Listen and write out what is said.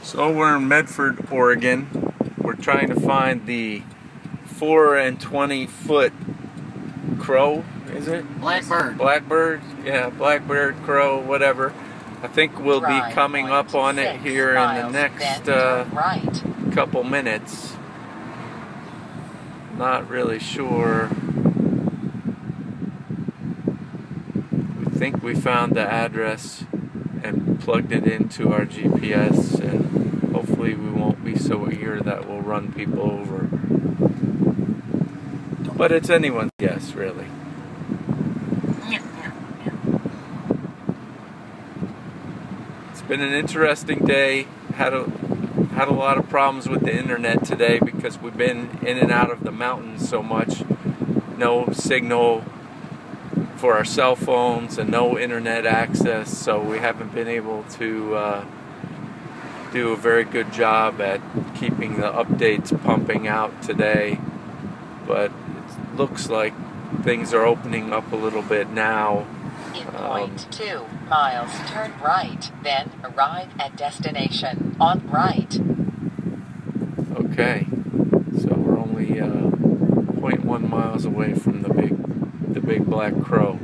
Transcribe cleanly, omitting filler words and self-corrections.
So we're in Medford, Oregon. We're trying to find the 4 and 20-foot crow, is it? Blackbird. Blackbird, yeah, blackbird, crow, whatever. I think we'll be coming up on it here in the next couple minutes. Not really sure. We think we found the address and plugged it into our GPS, and hopefully we won't be so eager that we'll run people over. But it's anyone's guess, really. It's been an interesting day. Had a lot of problems with the internet today because we've been in and out of the mountains so much. No signal for our cell phones and no internet access, so we haven't been able to do a very good job at keeping the updates pumping out today. But it looks like things are opening up a little bit now. In 0.2 miles, turn right, then arrive at destination on right. Okay, so we're only 0.1 miles away from the big black crow.